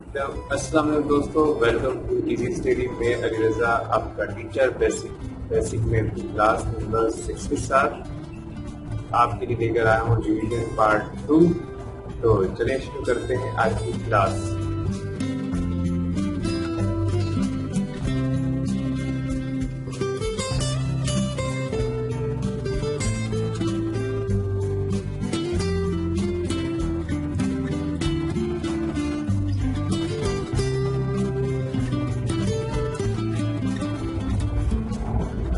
अस्सलाम वालेकुम दोस्तों, वेलकम टू इजी स्टडी में अली रजा आपका टीचर बेसिक में क्लास नंबर 6 के साथ आपके लिए लेकर आया हूँ डिवीजन पार्ट 2। तो चलिए शुरू करते हैं आज की क्लास।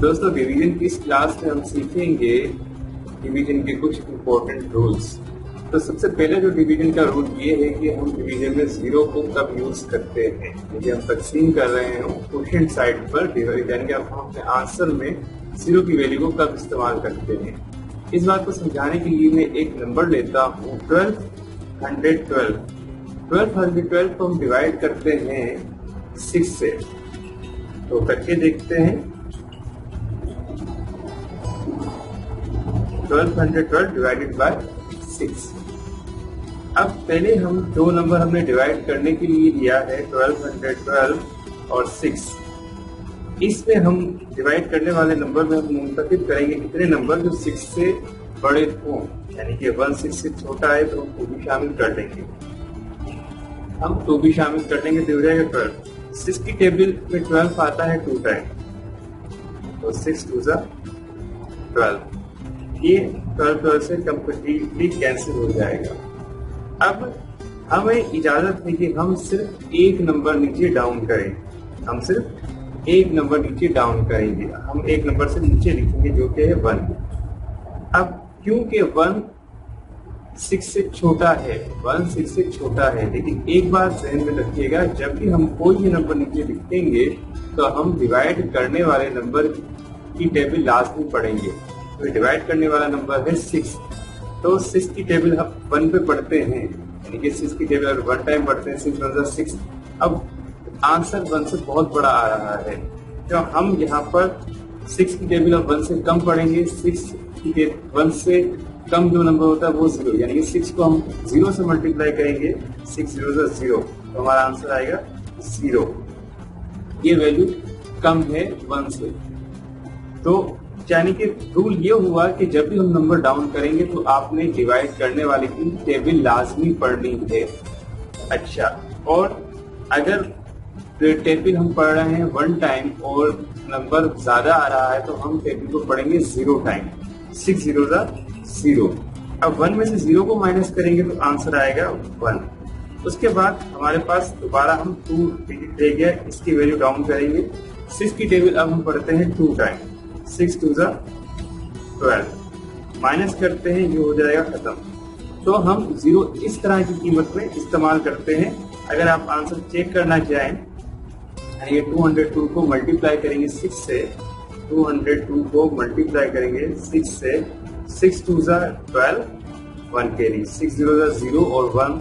दोस्तों, डिवीजन की इस क्लास में हम सीखेंगे डिवीजन के कुछ इम्पोर्टेंट रूल्स। तो सबसे पहले जो डिवीजन का रूल ये है कि हम डिवीजन में जीरो को कब यूज करते हैं। यदि हम तकसीम कर रहे हैं क्वोशिएंट साइड पर, यानी कि हम अपने आंसर में जीरो की वैल्यू को कब इस्तेमाल करते हैं। इस बात को समझाने के लिए मैं एक नंबर लेता हूँ 1212। 1212 को हम डिवाइड करते हैं 6 से। तो करके देखते हैं। 1212 डिवाइडेड बाय 6। अब पहले हम दो नंबर हमने डिवाइड करने के लिए लिया है 1212 और 6। इसमें हम डिवाइड करने वाले नंबर में हम मुंतखब करेंगे कितने नंबर जो 6 से बड़े हों, यानी कि 1 6 से छोटा है तो हम 2 भी शामिल कर लेंगे। हम 2 भी शामिल कर लेंगे तो हो जाएगा 12। 6 की टेबल में 12 आता है 2 टाइम, तो 6 2 12। ये 12 से कंप्लीटली कैंसिल हो जाएगा। अब हमें इजाजत है कि हम सिर्फ एक नंबर नीचे डाउन करें। हम सिर्फ एक नंबर नीचे डाउन करेंगे। हम एक नंबर से नीचे लिखेंगे जो कि है 1। अब क्योंकि 1 6 से छोटा है, 1 6 से छोटा है, लेकिन एक बात ध्यान में रखिएगा, जब भी हम कोई भी नंबर नीचे लिखेंगे तो हम डिवाइड करने वाले नंबर की टेबल लाजमी पढ़ेंगे। तो डिवाइड करने वाला नंबर है 6, तो 6 की टेबल हम 1 पे पढ़ते हैं, यानी कि 6 की टेबल अगर 1 टाइम पढ़ते हैं 6 1 6। अब आंसर 1 से बहुत बड़ा आ रहा है, तो हम यहाँ पर 6 की टेबल अब 1 से कम पढ़ेंगे। 6 की 1 से कम जो नंबर होता है वो 0, यानी कि 6 को हम 0 से मल्टीप्लाई करेंगे। 6 0 0, तो हमारा आंसर आएगा 0। ये वैल्यू कम है 1 से। तो यानी कि रूल ये हुआ कि जब भी हम नंबर डाउन करेंगे तो आपने डिवाइड करने वाले की टेबल लाजमी पढ़नी है। अच्छा, और अगर टेबल हम पढ़ रहे हैं 1 टाइम और नंबर ज्यादा आ रहा है तो हम टेबल को पढ़ेंगे 0 टाइम। 6 0 0। अब 1 में से 0 को माइनस करेंगे तो आंसर आएगा 1। उसके बाद हमारे पास दोबारा हम 2 डिजिट रह गया, इसकी वैल्यू डाउन करेंगे। 6 की टेबल अब हम पढ़ते हैं 2 टाइम। 6 2 12, माइनस करते हैं, ये हो जाएगा खत्म। तो हम 0 इस तरह की कीमत में इस्तेमाल करते हैं। अगर आप आंसर चेक करना चाहें, ये 202 को मल्टीप्लाई करेंगे 6 से, 202 को मल्टीप्लाई करेंगे 6 से, 6 2 12, 1 कैरी, 6 0 0 और 1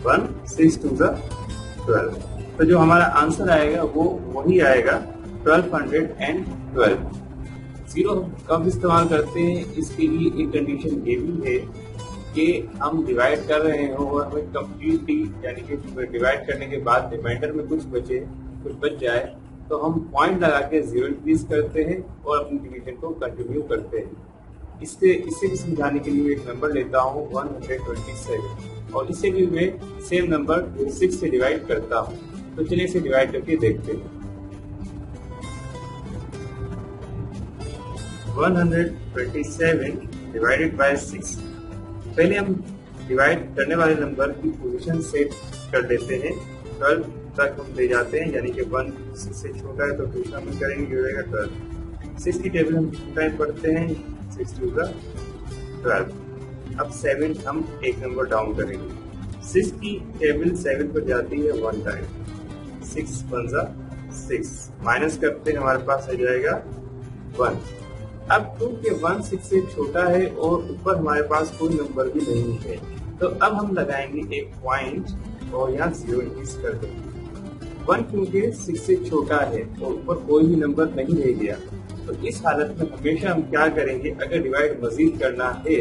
1, 6 2 12। तो जो हमारा आंसर आएगा वो वही आएगा 1212। 0 कब इस्तेमाल करते हैं, इसके लिए एक कंडीशन ये भी है कि हम डिवाइड कर रहे हो और हमें कंप्लीटली, यानी कि डिवाइड करने के बाद रिमाइंडर में कुछ बच जाए तो हम पॉइंट लगा के 0 इंक्रीज करते हैं और अपनी डिवीजन को कंटिन्यू करते हैं। इससे भी समझाने के लिए एक नंबर लेता हूँ 127 और इसे भी मैं सेम नंबर 6 से डिवाइड करता हूँ। तो चलिए इसे डिवाइड करके देखते हैं। 127 डिवाइडेड बाय 6। पहले हम डिवाइड करने वाले नंबर की पोजीशन सेट कर लेते हैं। 12 तक हम ले जाते हैं, यानी कि 1 6 से छोटा है तो 2 शामिल करेंगे, ये हो जाएगा 12। 6 की टेबल हम 2 टाइम पढ़ते हैं, 6 2 12। अब 7 हम एक नंबर डाउन करेंगे। 6 की टेबल 7 पर जाती है 1 टाइम, 6 1 6, माइनस करते हैं, हमारे पास आ जाएगा 1। अब क्योंकि 1 6 से छोटा है और ऊपर हमारे पास कोई नंबर भी नहीं है, तो अब हम लगाएंगे एक पॉइंट और यहाँ 0 इंक्रीज कर देंगे। 1 क्योंकि 6 से छोटा है और ऊपर कोई भी नंबर नहीं रह गया, तो इस हालत में हमेशा हम क्या करेंगे, अगर डिवाइड मजीद करना है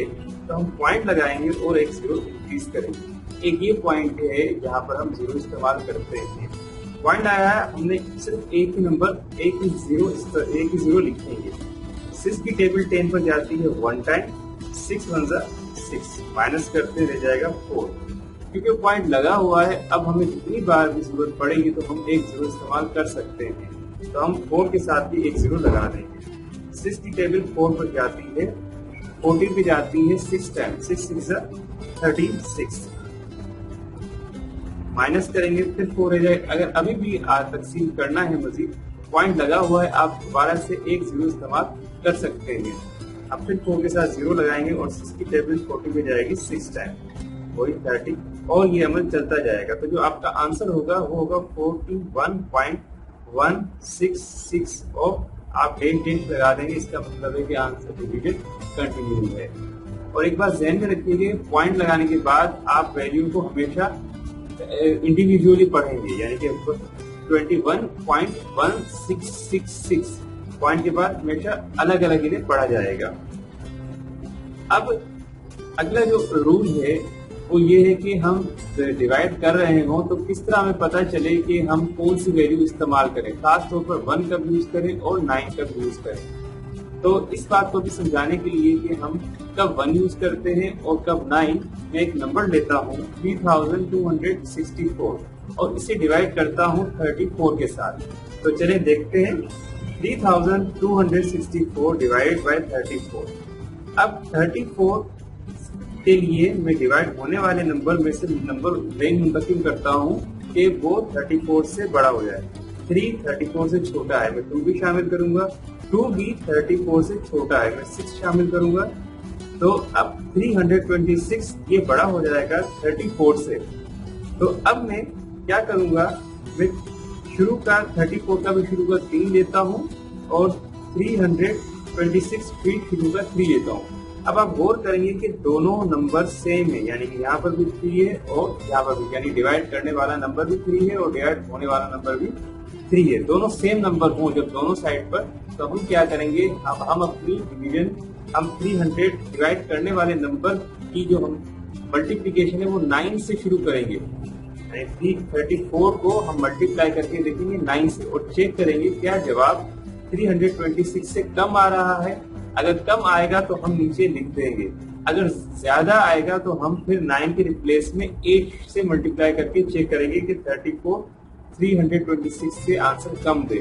तो हम पॉइंट लगाएंगे और एक 0 इंक्रीज करेंगे। एक ये पॉइंट है जहाँ पर हम जीरो इस्तेमाल करते हैं। पॉइंट आया है, हमने सिर्फ एक ही नंबर एक ही जीरो लिखेंगे। 6 की टेबल 10 पर जाती है 1 टाइम, 6 1 जा 6, माइनस करते रह जाएगा 4। क्योंकि पॉइंट लगा हुआ है, अब हमें जितनी बार भी जरूरत पड़ेगी तो हम एक जीरो इस्तेमाल कर सकते हैं। तो हम 4 के साथ भी एक जीरो लगा देंगे। 6 की टेबल 4 पर जाती है, 14 पे जाती है 6 टाइम, 6 6 जा 36, माइनस करेंगे फिर 4 रह जाएगा। अगर अभी भी तकसीम करना है, मजीद पॉइंट लगा हुआ है, आप दोबारा से एक जीरो इस्तेमाल कर सकते हैं। अब फिर 4 के साथ जीरो लगाएंगे और 6 की टेबल 40 पे जाएगी 6 टाइम, वही 30, और ये अमल चलता जाएगा। तो जो आपका आंसर होगा वो होगा 41.166 और आप डेट लगा देंगे। इसका मतलब है कि आंसर डिविजन कंटिन्यू है। और एक बात ध्यान में रखिएगा, पॉइंट लगाने के बाद आप वैल्यू को हमेशा इंडिविजुअली पढ़ेंगे, यानी कि 21.1666 पॉइंट के बाद हमेशा अलग अलग इन्हें पढ़ा जाएगा। अब अगला जो रूल है वो ये है कि हम डिवाइड कर रहे हो तो किस तरह हमें पता चले कि हम कौन सी वैल्यू इस्तेमाल करें, खास तौर पर 1 कब यूज करें और 9 कब यूज करें। तो इस बात को भी समझाने के लिए कि हम कब 1 यूज करते हैं और कब 9, मैं एक नंबर लेता हूँ 3264 और इसे डिवाइड करता हूँ 34 के साथ। तो चलें देखते हैं 3264 डिवाइड बाय 34। अब 34 के लिए मैं डिवाइड होने वाले नंबर में से नंबर मेन मुंतकिल करता हूँ कि वो 34 से बड़ा हो जाए। 3 34 से छोटा है, मैं 2 भी शामिल करूंगा। 2 भी 34 से छोटा है, मैं 6 शामिल करूंगा। तो अब 326 ये बड़ा हो जाएगा 34 से। तो अब मैं क्या करूंगा, मैं शुरू का 34 का भी शुरू का 3 लेता हूँ और 326 फिर शुरू का 3 लेता हूँ। अब आप गौर करेंगे कि दोनों नंबर सेम है, यानी कि यहाँ पर भी 3 है और यहाँ पर भी, यानी डिवाइड करने वाला नंबर भी 3 है और डिवाइड होने वाला नंबर भी 3 है। दोनों सेम नंबर हों जब दोनों साइड पर, तो हम क्या करेंगे, अब हम अपनी डिवीजन हम 300 डिवाइड करने वाले नंबर की जो हम मल्टीप्लीकेशन है वो 9 से शुरू करेंगे। 34 को हम मल्टीप्लाई करके देखेंगे 9 से और चेक करेंगे क्या जवाब 326 से कम आ रहा है। अगर कम आएगा तो हम नीचे लिख देंगे, अगर ज्यादा आएगा तो हम फिर 9 के रिप्लेस में 8 से मल्टीप्लाई करके चेक करेंगे कि 34 326 से आंसर कम दे।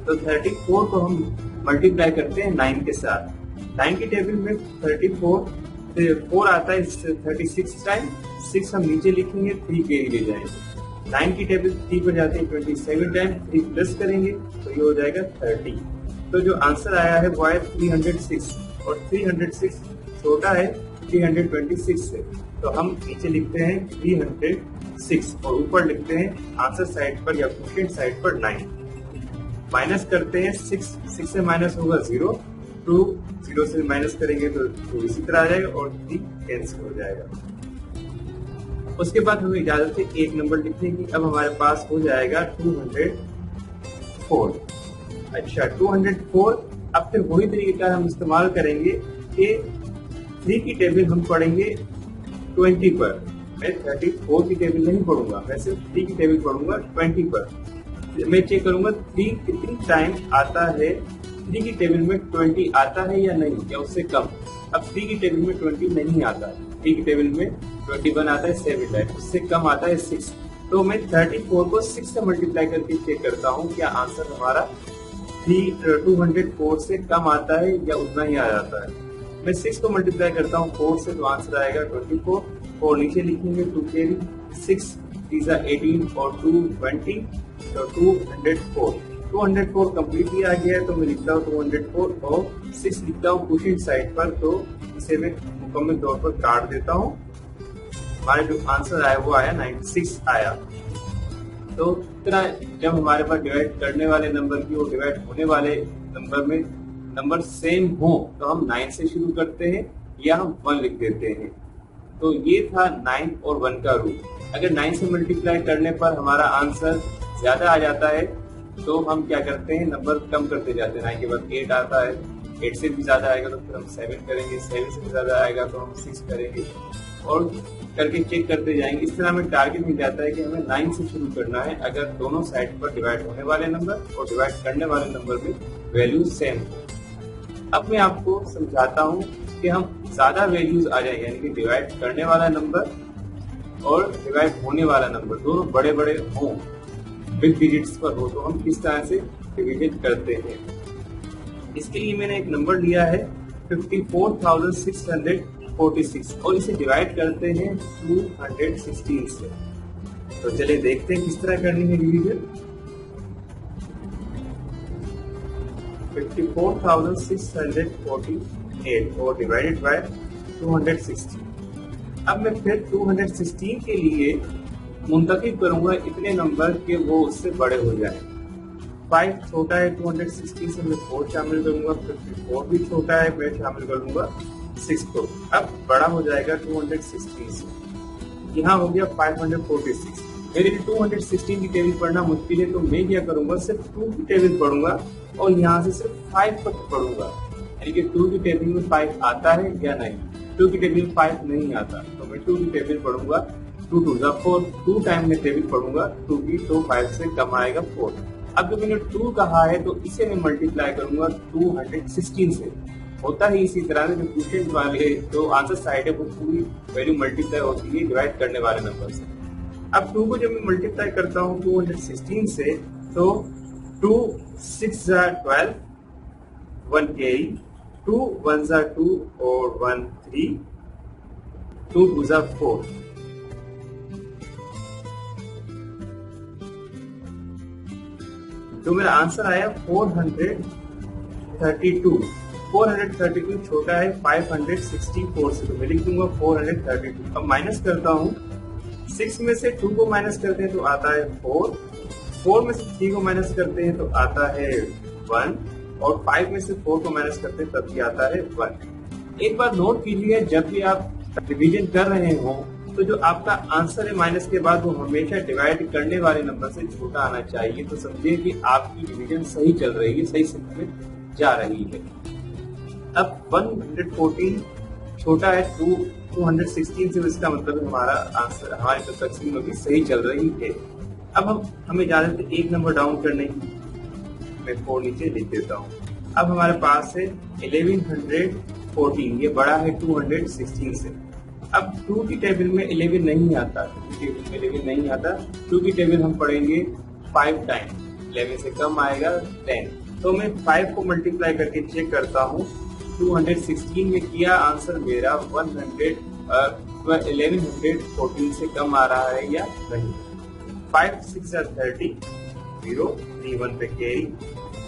तो 34 को हम मल्टीप्लाई करते हैं 9 के साथ। 9 की टेबल में 4 आता है 36 टाइम, 6 हम नीचे लिखेंगे, 3 के ही ले जाएंगे। 9 की टेबल 3 पर जाते हैं 27 टाइम, 3 प्लस करेंगे तो ये हो जाएगा 30। तो जो आंसर आया है वो है 306 और 306 छोटा है 326 से। तो हम नीचे लिखते हैं 306 और ऊपर लिखते हैं आंसर साइड पर या क्वोशिएंट साइड पर 9। माइनस करते हैं 6 से माइनस होगा 0, 2 0 से माइनस करेंगे तो 2 इसी तरह आ जाएगा और 3 कैंसिल हो जाएगा। उसके बाद हमें इजाजत है एक नंबर लिखने की। अब हमारे पास हो जाएगा 204। अच्छा 204। अब फिर वही तरीका हम इस्तेमाल करेंगे कि 3 की टेबल हम पढ़ेंगे 20 पर। मैं 34 की टेबल नहीं पढ़ूंगा, मैं सिर्फ 3 की टेबल पढ़ूंगा 20 पर। मैं चेक करूंगा 3 कितनी टाइम आता है, 3 की टेबल में 20 आता है या नहीं, या उससे कम। अब 3 की टेबल में 20 नहीं आता है, 3 की टेबल में 21 आता है, 7 है, उससे कम आता है 6। तो मैं 34 को 6 से मल्टीप्लाई करके चेक करता हूँ क्या आंसर हमारा 204 से कम आता है या उतना ही आ जाता है। मैं 6 को मल्टीप्लाई करता हूँ 4 से, तो आंसर आएगा 24। 4 नीचे लिखेंगे 2 कैरी, 6 3 18 और 2 20, तो 204। 204 कम्प्लीटली आ गया है, तो मैं लिखता हूँ 204 और 6 लिखता हूँ क्वोशिएंट साइड पर, तो इसे मैं मुकम्मल तौर पर काट देता हूँ। हमारा जो आंसर आया वो आया 96 आया। तो इतना जब हमारे पास डिवाइड करने वाले नंबर की और डिवाइड होने वाले नंबर में नंबर सेम हो तो हम 9 से शुरू करते हैं या हम 1 लिख देते हैं। तो ये था 9 और 1 का रूल। अगर 9 से मल्टीप्लाई करने पर हमारा आंसर ज्यादा आ जाता है तो हम क्या करते हैं, नंबर कम करते जाते हैं। 9 के बाद 8 आता है, 8 से भी ज्यादा आएगा तो फिर हम 7 करेंगे, 7 से भी ज्यादा आएगा तो हम 6 करेंगे। और करके चेक करते जाएंगे। इस तरह हमें टारगेट मिल जाता है कि हमें 9 से शुरू करना है अगर दोनों साइड पर डिवाइड होने वाले नंबर और डिवाइड करने वाले नंबर में वैल्यू सेम हो। अब मैं आपको समझाता हूँ कि हम ज्यादा वैल्यूज आ जाए, यानी कि डिवाइड करने वाला नंबर और डिवाइड होने वाला नंबर दोनों बड़े बड़े हों, बिग डिजिट्स पर हो, तो हम किस तरह से डिवीजन करते हैं। इसके लिए मैंने एक नंबर लिया है 54,646 और इसे डिवाइड करते हैं 216 से। तो चलिए देखते हैं किस तरह करनी है डिवीजन। 54,648 और डिवाइडेड बाय 216। अब मैं फिर 216 के लिए मुंतखब करूंगा इतने नंबर के वो उससे बड़े हो जाए। 5 छोटा है 216 से, मैं 4 शामिल करूंगा। 54 भी छोटा है, मैं शामिल करूंगा 6 को। अब बड़ा हो जाएगा 216 से। यहाँ हो गया 546। मेरे लिए 216 की टेबल पढ़ना मुश्किल है, तो मैं क्या करूंगा, सिर्फ 2 की टेबल पढ़ूंगा और यहाँ से सिर्फ 5 तक पढ़ूंगा। यानी कि 2 की टेबल में 5 आता है या नहीं। 2 की टेबल में 5 नहीं आता, तो मैं 2 की टेबल पढ़ूंगा। 2 2 4, 2 टाइम में टेबल पढ़ूंगा 2 की, तो 5 से कम आएगा 4। अब जब मैंने 2 कहा है तो इसे मैं मल्टीप्लाई करूंगा 216 से। होता है इसी तरह से जो क्वेश्चन वाले जो आंसर साइड है वो पूरी वैल्यू मल्टीप्लाई होती है डिवाइड करने वाले नंबर से। अब 2 को जब मैं मल्टीप्लाई करता हूँ 216 से, तो 2 6 12, 1 carry, 2 1 2 और 1 3, 2 2 4। तो मेरा आंसर आया 432। 432 छोटा है 564 से, तो मैं लिख दूंगा 432। अब माइनस करता हूँ, 6 में से 2 को माइनस करते हैं तो आता है 4, 4 में से 3 को माइनस करते हैं तो आता है 1, और 5 में से 4 को माइनस करते हैं तब भी आता है 1। एक बार नोट कीजिए, जब भी आप डिवीजन कर रहे हो तो जो आपका आंसर है माइनस के बाद वो हमेशा डिवाइड करने वाले नंबर से छोटा आना चाहिए। तो समझिए कि आपकी डिवीजन सही चल रही है, सही समय में जा रही है। अब 114 छोटा है 216 से, इसका मतलब हमारा आंसर हमारी तो तकसीम भी सही चल रही है। अब हमें इजाजत है एक नंबर डाउन करने की। मैं 4 नीचे लिख देता हूँ। अब हमारे पास है 1114, ये बड़ा है 216 से। अब 2 की टेबल में 11 नहीं आता, 2 की टेबल में 11 नहीं आता। 2 की टेबल हम पढ़ेंगे 5 टाइम, 11 से कम आएगा 10। तो मैं 5 को मल्टीप्लाई करके चेक करता हूँ। 216 में किया, आंसर मेरा 1114 से कम आ रहा है या नहीं। 5 6 30, 0 3 1 पे कैरी,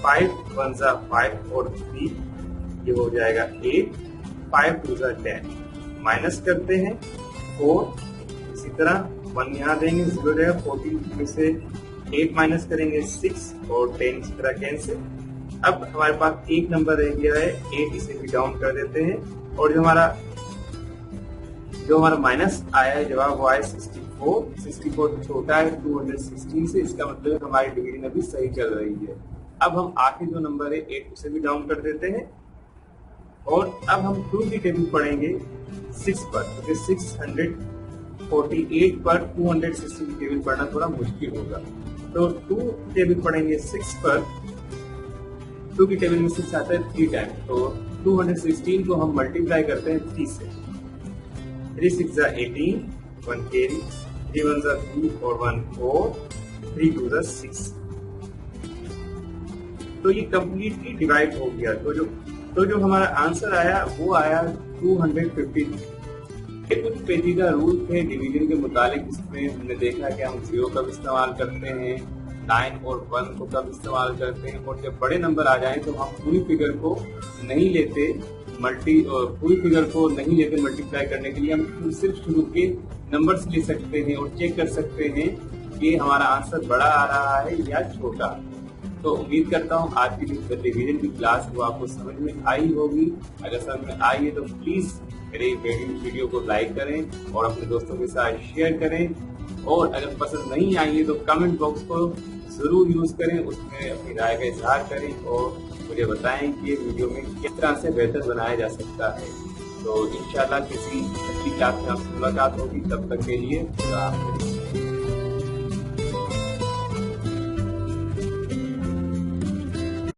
5 1 5 और 3, ये हो जाएगा 8, 5 2 10। माइनस करते हैं 4, इसी तरह 1 यहाँ देंगे, 0 रहेगा। 14 में से 8 माइनस करेंगे 6 और 10 इसी तरह कैंसिल। अब हमारे पास एक नंबर रह गया है 8, इसे भी डाउन कर देते हैं। और जो हमारा माइनस आया है जवाब वो आया 64। 64 छोटा है 216 से, इसका मतलब हमारी डिवीजन अभी सही चल रही है। अब हम आखिरी जो नंबर है 8, उसे भी डाउन कर देते हैं। और अब हम 2 की टेबल पढ़ेंगे 6 पर, क्योंकि 648 पर 260 की टेबल पढ़ना थोड़ा मुश्किल होगा। तो 2 टेबल पढ़ेंगे 6 पर। 2 की टेबल में 6 आता है 3 टाइम, तो 216 को हम मल्टीप्लाई करते हैं 3 से। 3 6 18, 1 carry, 3 1 3 और 1 4, 3 2 6। तो ये कंप्लीटली डिवाइड हो गया। तो जो हमारा आंसर आया वो आया 250। ये कुछ पेचीदा रूल थे डिवीजन के मुतालिक। इसमें हमने देखा कि हम 0 कब इस्तेमाल करते हैं, 9 और 1 को कब इस्तेमाल करते हैं, और जब बड़े नंबर आ जाएं तो हम पूरी फिगर को नहीं लेते मल्टीप्लाई करने के लिए। हम सिर्फ शुरू के नंबर्स ले सकते हैं और चेक कर सकते हैं कि हमारा आंसर बड़ा आ रहा है या छोटा। तो उम्मीद करता हूँ आज की जो डिवीजन की क्लास वो आपको समझ में आई होगी। अगर समझ में आई है तो प्लीज मेरे वीडियो को लाइक करें और अपने दोस्तों के साथ शेयर करें। और अगर पसंद नहीं आई है तो कमेंट बॉक्स को जरूर यूज करें, उसमें अपनी राय का इजहार करें और मुझे बताएं कि वीडियो में किस तरह से बेहतर बनाया जा सकता है। तो इंशाल्लाह किसी अगली क्लास में आपसे मुलाकात होगी, तब तक के लिए खुदा हाफिज़।